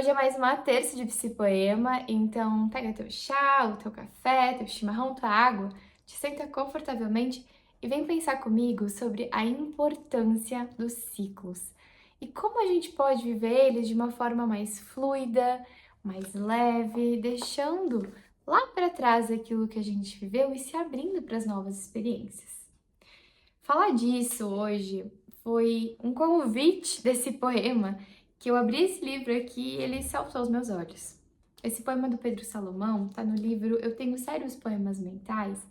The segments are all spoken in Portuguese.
Hoje é mais uma terça de psipoema, então pega teu chá, o teu café, teu chimarrão, tua água, te senta confortavelmente e vem pensar comigo sobre a importância dos ciclos e como a gente pode viver eles de uma forma mais fluida, mais leve, deixando lá para trás aquilo que a gente viveu e se abrindo para as novas experiências. Falar disso hoje foi um convite desse poema que eu abri esse livro aqui e ele saltou aos meus olhos. Esse poema do Pedro Salomão tá no livro Eu Tenho Sérios Poemas Mentais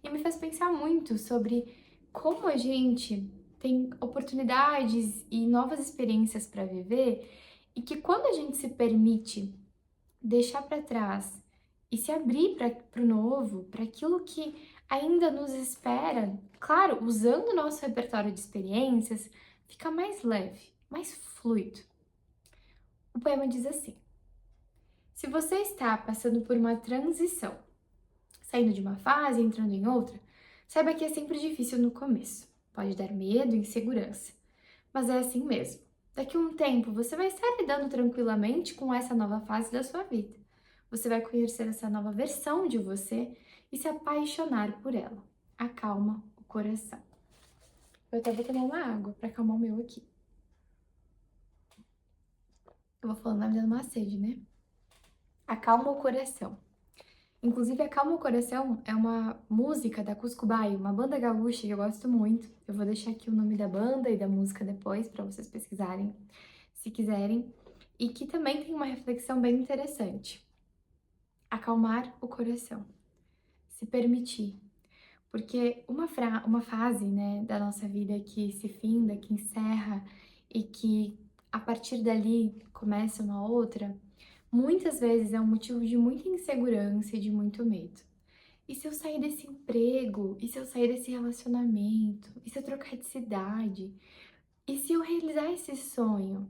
e me fez pensar muito sobre como a gente tem oportunidades e novas experiências para viver e que quando a gente se permite deixar para trás e se abrir para o novo, para aquilo que ainda nos espera, claro, usando o nosso repertório de experiências, fica mais leve, mais fluido. O poema diz assim: se você está passando por uma transição, saindo de uma fase e entrando em outra, saiba que é sempre difícil no começo. Pode dar medo, insegurança, mas é assim mesmo. Daqui a um tempo, você vai estar lidando tranquilamente com essa nova fase da sua vida. Você vai conhecer essa nova versão de você e se apaixonar por ela. Acalma o coração. Eu até vou tomar uma água para acalmar o meu aqui. Eu vou falando, vai me dando uma sede, né? Acalma o coração. Inclusive, Acalma o Coração é uma música da Cuscubaia, uma banda gaúcha que eu gosto muito. Eu vou deixar aqui o nome da banda e da música depois para vocês pesquisarem, se quiserem. E que também tem uma reflexão bem interessante. Acalmar o coração. Se permitir. Porque uma fase, né, da nossa vida que se finda, que encerra e que a partir dali começa uma outra, muitas vezes é um motivo de muita insegurança e de muito medo. E se eu sair desse emprego? E se eu sair desse relacionamento? E se eu trocar de cidade? E se eu realizar esse sonho?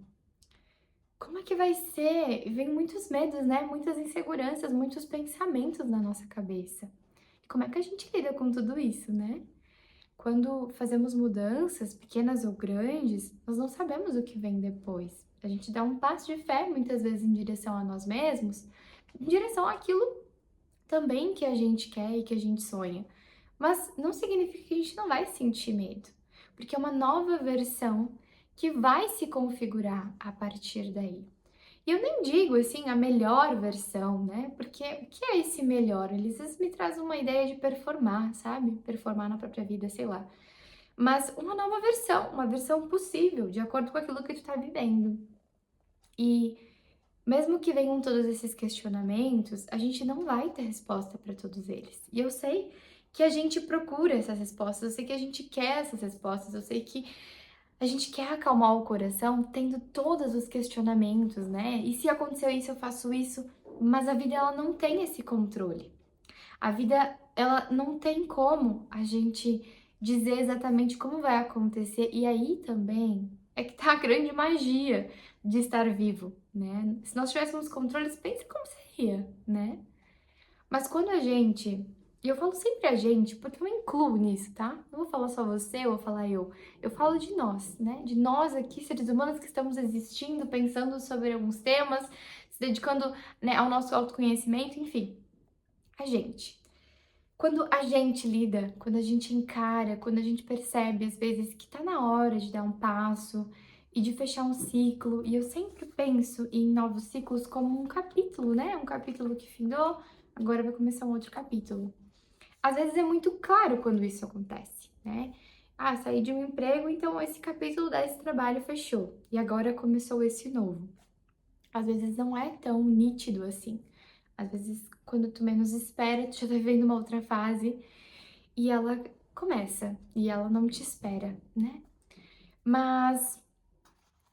Como é que vai ser? Vem muitos medos, né? Muitas inseguranças, muitos pensamentos na nossa cabeça. E como é que a gente lida com tudo isso, né? Quando fazemos mudanças, pequenas ou grandes, nós não sabemos o que vem depois. A gente dá um passo de fé, muitas vezes, em direção a nós mesmos, em direção àquilo também que a gente quer e que a gente sonha. Mas não significa que a gente não vai sentir medo, porque é uma nova versão que vai se configurar a partir daí. E eu nem digo assim a melhor versão, né? Porque o que é esse melhor? Eles às vezes me trazem uma ideia de performar, sabe? Performar na própria vida, sei lá. Mas uma nova versão, uma versão possível, de acordo com aquilo que tu tá vivendo. E mesmo que venham todos esses questionamentos, a gente não vai ter resposta para todos eles. E eu sei que a gente procura essas respostas, eu sei que a gente quer essas respostas, eu sei que a gente quer acalmar o coração tendo todos os questionamentos, né? E se aconteceu isso, eu faço isso, mas a vida ela não tem esse controle. A vida ela não tem como a gente dizer exatamente como vai acontecer. E aí também é que tá a grande magia de estar vivo, né? Se nós tivéssemos controles, pensa como seria, né? Mas quando a gente, e eu falo sempre a gente, porque eu me incluo nisso, tá? Não vou falar só você ou vou falar eu falo de nós, né? De nós aqui, seres humanos que estamos existindo, pensando sobre alguns temas, se dedicando, né, ao nosso autoconhecimento, enfim, a gente. Quando a gente lida, quando a gente encara, quando a gente percebe às vezes que tá na hora de dar um passo e de fechar um ciclo, e eu sempre penso em novos ciclos como um capítulo, né? Um capítulo que findou, agora vai começar um outro capítulo. Às vezes é muito claro quando isso acontece, né? Ah, saí de um emprego, então esse capítulo desse trabalho fechou e agora começou esse novo. Às vezes não é tão nítido assim. Às vezes, quando tu menos espera, tu já tá vivendo uma outra fase e ela começa e ela não te espera, né? Mas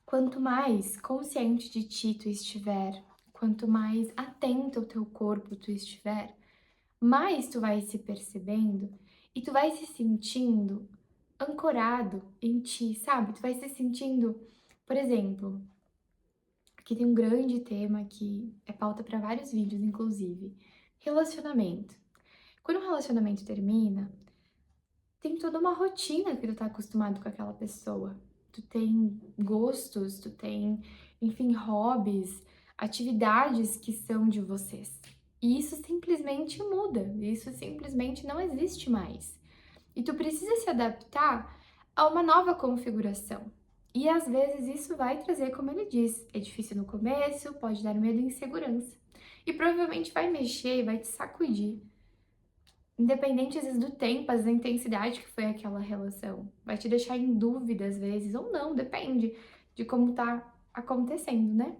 quanto mais consciente de ti tu estiver, quanto mais atento ao teu corpo tu estiver, mais tu vai se percebendo e tu vai se sentindo ancorado em ti, sabe? Tu vai se sentindo, por exemplo, aqui tem um grande tema que é pauta para vários vídeos, inclusive, relacionamento. Quando o relacionamento termina, tem toda uma rotina que tu tá acostumado com aquela pessoa. Tu tem gostos, tu tem, enfim, hobbies, atividades que são de vocês. E isso simplesmente muda, isso simplesmente não existe mais. E tu precisa se adaptar a uma nova configuração. E às vezes isso vai trazer, como ele diz, é difícil no começo, pode dar medo e insegurança. E provavelmente vai mexer e vai te sacudir. Independente às vezes do tempo, às vezes da intensidade que foi aquela relação. Vai te deixar em dúvida às vezes, ou não, depende de como tá acontecendo, né?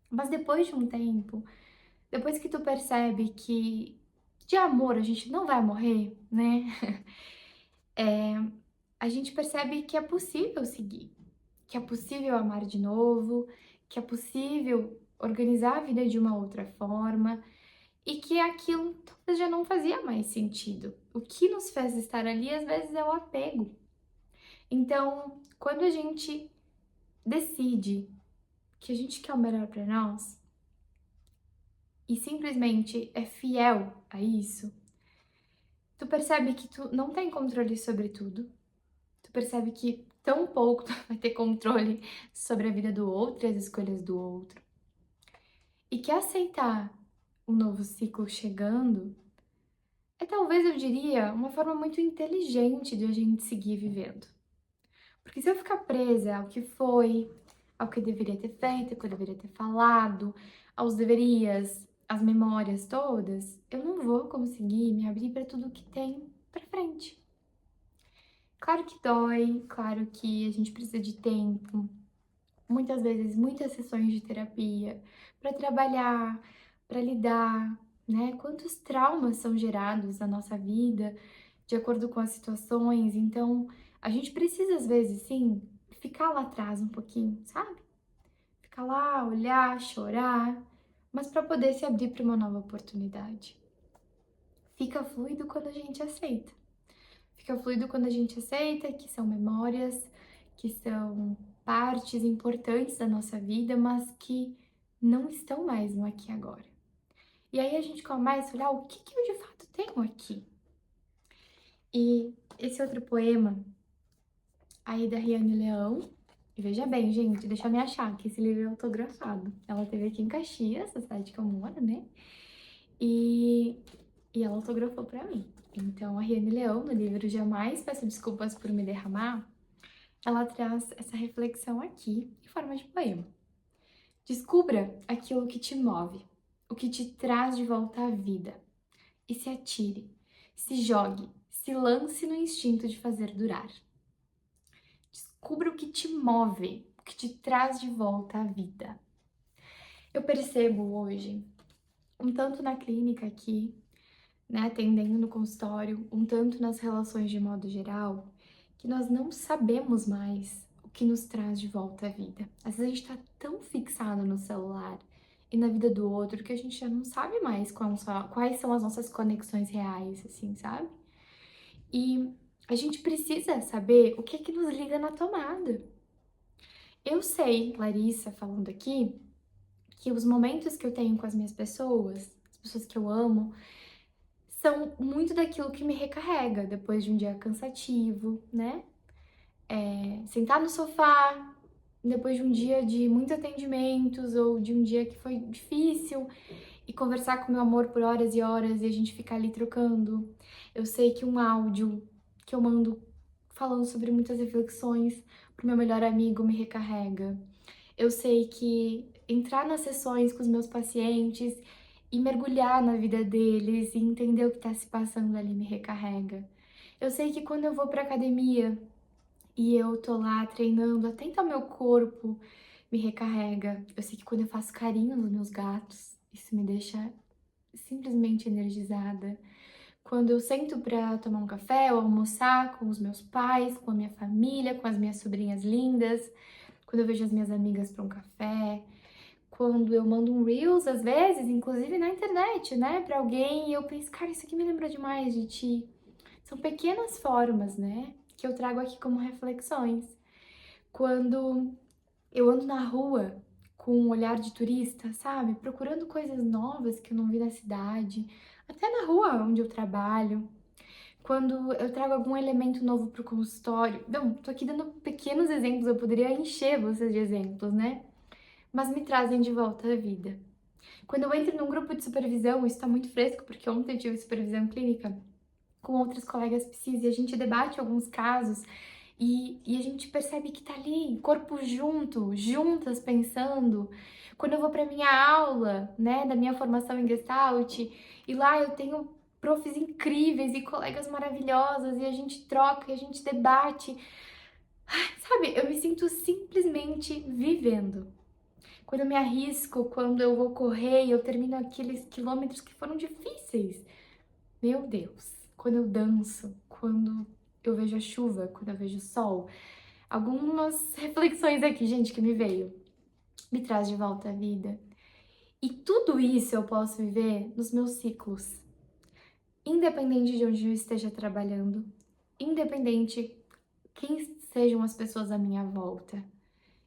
Mas depois de um tempo, depois que tu percebe que de amor a gente não vai morrer, né? A gente percebe que é possível seguir, que é possível amar de novo, que é possível organizar a vida de uma outra forma e que aquilo talvez já não fazia mais sentido. O que nos fez estar ali às vezes é o apego. Então, quando a gente decide que a gente quer o melhor para nós e simplesmente é fiel a isso, tu percebe que tu não tem controle sobre tudo. Tu percebe que tão pouco tu vai ter controle sobre a vida do outro e as escolhas do outro. E que aceitar um novo ciclo chegando é talvez, eu diria, uma forma muito inteligente de a gente seguir vivendo. Porque se eu ficar presa ao que foi, ao que eu deveria ter feito, ao que eu deveria ter falado, aos deverias, às memórias todas, eu não vou conseguir me abrir para tudo que tem para frente. Claro que dói, claro que a gente precisa de tempo, muitas vezes muitas sessões de terapia para trabalhar, para lidar, né? Quantos traumas são gerados na nossa vida de acordo com as situações. Então, a gente precisa às vezes sim ficar lá atrás um pouquinho, sabe? Ficar lá, olhar, chorar, mas para poder se abrir para uma nova oportunidade. Fica fluido quando a gente aceita. Fica fluido quando a gente aceita que são memórias, que são partes importantes da nossa vida, mas que não estão mais no aqui e agora. E aí a gente começa a olhar o que eu de fato tenho aqui. E esse outro poema aí da Riane Leão, e veja bem, gente, deixa eu me achar que esse livro é autografado. Ela teve aqui em Caxias, a cidade que eu moro, né? E ela autografou pra mim. Então, a Riane Leão, no livro Jamais Peço Desculpas por Me Derramar, ela traz essa reflexão aqui em forma de poema. Descubra aquilo que te move, o que te traz de volta à vida. E se atire, se jogue, se lance no instinto de fazer durar. Descubra o que te move, o que te traz de volta à vida. Eu percebo hoje, um tanto na clínica aqui, né, atendendo no consultório, um tanto nas relações de modo geral, que nós não sabemos mais o que nos traz de volta à vida. Às vezes a gente tá tão fixado no celular e na vida do outro que a gente já não sabe mais quais são as nossas conexões reais, assim, sabe? E a gente precisa saber o que é que nos liga na tomada. Eu sei, Larissa, falando aqui, que os momentos que eu tenho com as pessoas que eu amo, são muito daquilo que me recarrega depois de um dia cansativo, né? Sentar no sofá, depois de um dia de muitos atendimentos ou de um dia que foi difícil e conversar com meu amor por horas e horas e a gente ficar ali trocando. Eu sei que um áudio que eu mando falando sobre muitas reflexões pro meu melhor amigo me recarrega. Eu sei que entrar nas sessões com os meus pacientes e mergulhar na vida deles e entender o que está se passando ali me recarrega. Eu sei que quando eu vou para academia e eu tô lá treinando, atenta ao meu corpo, me recarrega. Eu sei que quando eu faço carinho nos meus gatos, isso me deixa simplesmente energizada. Quando eu sento para tomar um café ou almoçar com os meus pais, com a minha família, com as minhas sobrinhas lindas, quando eu vejo as minhas amigas para um café, quando eu mando um Reels, às vezes, inclusive na internet, né, para alguém, e eu penso, cara, isso aqui me lembrou demais de ti. São pequenas formas, né, que eu trago aqui como reflexões. Quando eu ando na rua com um olhar de turista, sabe, procurando coisas novas que eu não vi na cidade, até na rua onde eu trabalho. Quando eu trago algum elemento novo pro consultório. Não, tô aqui dando pequenos exemplos, eu poderia encher vocês de exemplos, né? mas me trazem de volta à vida. Quando eu entro num grupo de supervisão, isso está muito fresco, porque ontem eu tive supervisão clínica com outros colegas psis e a gente debate alguns casos e a gente percebe que tá ali, corpo junto, juntas pensando. Quando eu vou para minha aula, né, da minha formação em Gestalt, e lá eu tenho profs incríveis e colegas maravilhosas, e a gente troca, e a gente debate. Sabe, eu me sinto simplesmente vivendo. Quando eu me arrisco, quando eu vou correr e eu termino aqueles quilômetros que foram difíceis. Meu Deus, quando eu danço, quando eu vejo a chuva, quando eu vejo o sol. Algumas reflexões aqui, gente, que me veio. Me traz de volta à vida. E tudo isso eu posso viver nos meus ciclos. Independente de onde eu esteja trabalhando, independente quem sejam as pessoas à minha volta.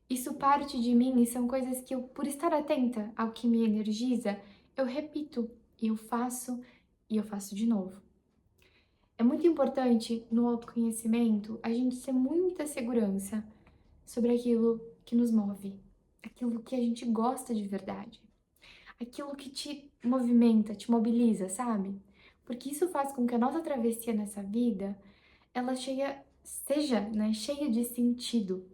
Isso parte de mim e são coisas que eu, por estar atenta ao que me energiza, eu repito e eu faço de novo. É muito importante no autoconhecimento a gente ter muita segurança sobre aquilo que nos move, aquilo que a gente gosta de verdade, aquilo que te movimenta, te mobiliza, sabe? Porque isso faz com que a nossa travessia nessa vida, ela seja, né, cheia de sentido,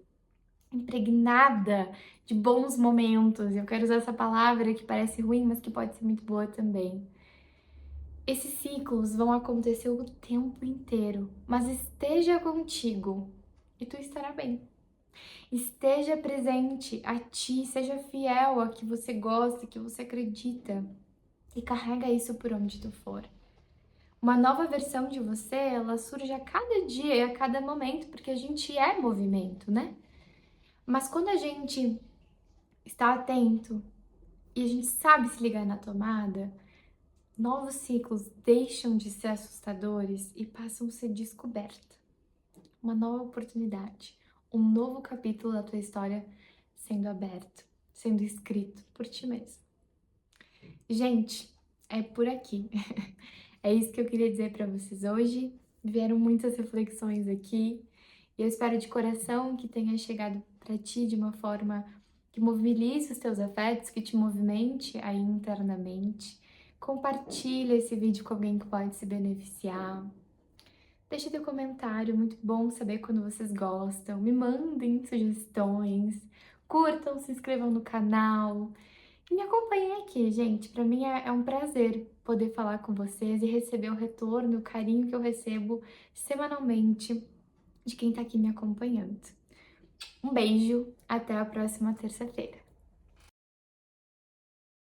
impregnada de bons momentos. Eu quero usar essa palavra que parece ruim, mas que pode ser muito boa também. Esses ciclos vão acontecer o tempo inteiro, mas esteja contigo e tu estará bem. Esteja presente a ti, seja fiel a que você gosta, que você acredita e carrega isso por onde tu for. Uma nova versão de você, ela surge a cada dia e a cada momento, porque a gente é movimento, né? Mas quando a gente está atento e a gente sabe se ligar na tomada, novos ciclos deixam de ser assustadores e passam a ser descoberta. Uma nova oportunidade, um novo capítulo da tua história sendo aberto, sendo escrito por ti mesmo. Gente, é por aqui. É isso que eu queria dizer para vocês hoje. Vieram muitas reflexões aqui e eu espero de coração que tenha chegado para ti de uma forma que mobilize os teus afetos, que te movimente aí internamente. Compartilha esse vídeo com alguém que pode se beneficiar. Deixa teu comentário, muito bom saber quando vocês gostam. Me mandem sugestões, curtam, se inscrevam no canal e me acompanhem aqui, gente. Para mim é um prazer poder falar com vocês e receber o retorno, o carinho que eu recebo semanalmente de quem tá aqui me acompanhando. Um beijo, até a próxima terça-feira.